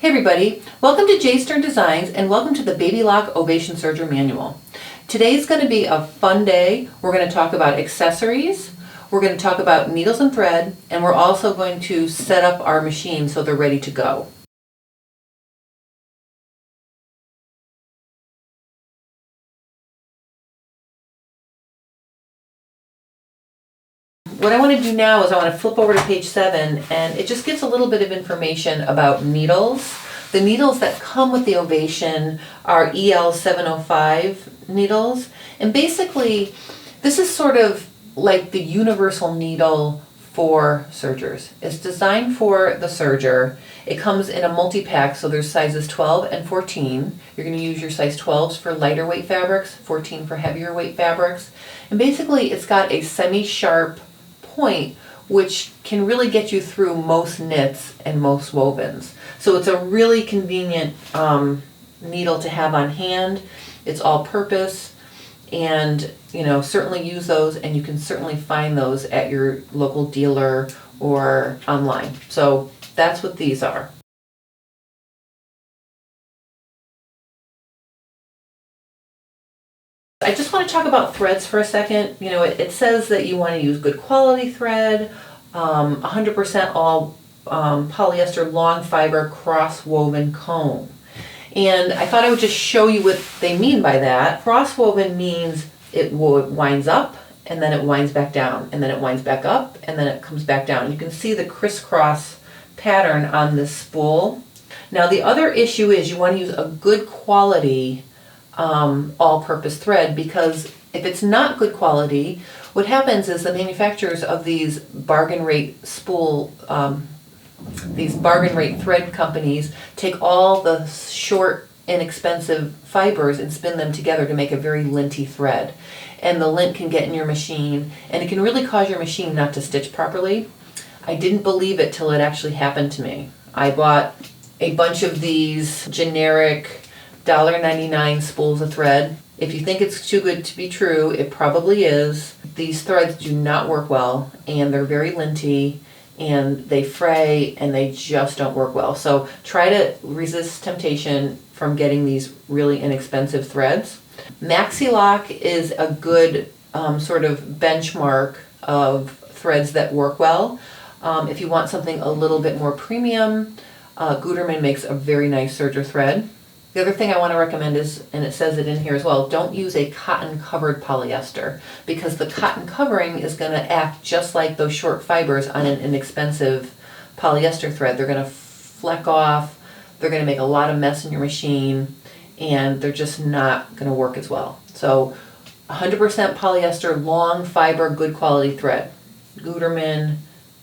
Hey everybody, welcome to J Stern Designs and welcome to the BabyLock Ovation Serger Manual. Today's going to be a fun day. We're going to talk about accessories, we're going to talk about needles and thread, and we're also going to set up our machine so they're ready to go. What I want to do now is I want to flip over to page 7, and it just gives a little bit of information about needles. The needles that come with the Ovation are EL705 needles, and basically this is sort of like the universal needle for sergers. It's designed for the serger. It comes in a multi-pack, so there's sizes 12 and 14. You're going to use your size 12s for lighter weight fabrics, 14 for heavier weight fabrics, and basically it's got a semi-sharp point which can really get you through most knits and most wovens. So it's a really convenient needle to have on hand. It's all purpose, and certainly use those, and you can certainly find those at your local dealer or online. So that's what these are. I just want to talk about threads for a second. It says that you want to use good quality thread, 100% all polyester long fiber cross woven comb. And I thought I would just show you what they mean by that. Cross woven means it winds up and then it winds back down and then it winds back up and then it comes back down. You can see the crisscross pattern on this spool. Now the other issue is you want to use a good quality all-purpose thread, because if it's not good quality, what happens is the manufacturers of these bargain rate these bargain rate thread companies take all the short, inexpensive fibers and spin them together to make a very linty thread. And the lint can get in your machine, and it can really cause your machine not to stitch properly. I didn't believe it till it actually happened to me. I bought a bunch of these generic $1.99 spools of thread. If you think it's too good to be true, it probably is. These threads do not work well, and they're very linty, and they fray, and they just don't work well. So try to resist temptation from getting these really inexpensive threads. MaxiLock is a good sort of benchmark of threads that work well. If you want something a little bit more premium, Gutermann makes a very nice serger thread. The other thing I want to recommend is, and it says it in here as well, don't use a cotton covered polyester, because the cotton covering is going to act just like those short fibers on an inexpensive polyester thread. They're going to fleck off, they're going to make a lot of mess in your machine, and they're just not going to work as well. So 100% polyester, long fiber, good quality thread. Gutermann,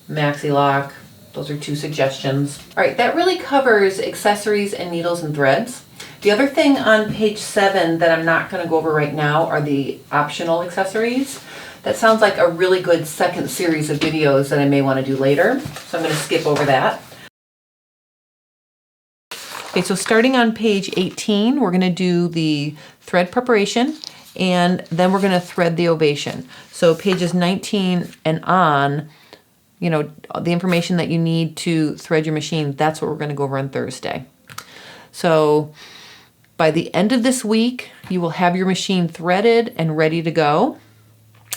MaxiLock, those are two suggestions. All right, that really covers accessories and needles and threads. The other thing on page 7 that I'm not going to go over right now are the optional accessories. That sounds like a really good second series of videos that I may want to do later, so I'm going to skip over that. Okay, so starting on page 18, we're going to do the thread preparation, and then we're going to thread the ovation. So pages 19 and on, the information that you need to thread your machine, that's what we're going to go over on Thursday. So by the end of this week, you will have your machine threaded and ready to go.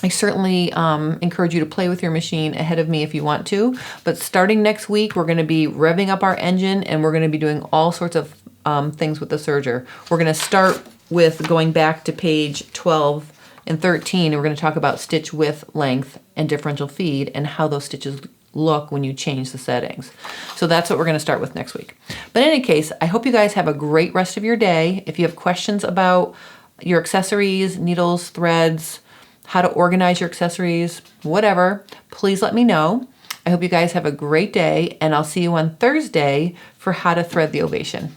I certainly encourage you to play with your machine ahead of me if you want to, but starting next week, we're going to be revving up our engine, and we're going to be doing all sorts of things with the serger. We're going to start with going back to page 12 and 13, and we're going to talk about stitch width, length, and differential feed, and how those stitches look when you change the settings. So that's what we're going to start with next week. But in any case, I hope you guys have a great rest of your day. If you have questions about your accessories, needles, threads, how to organize your accessories, whatever, please let me know. I hope you guys have a great day, and I'll see you on Thursday for how to thread the Ovation.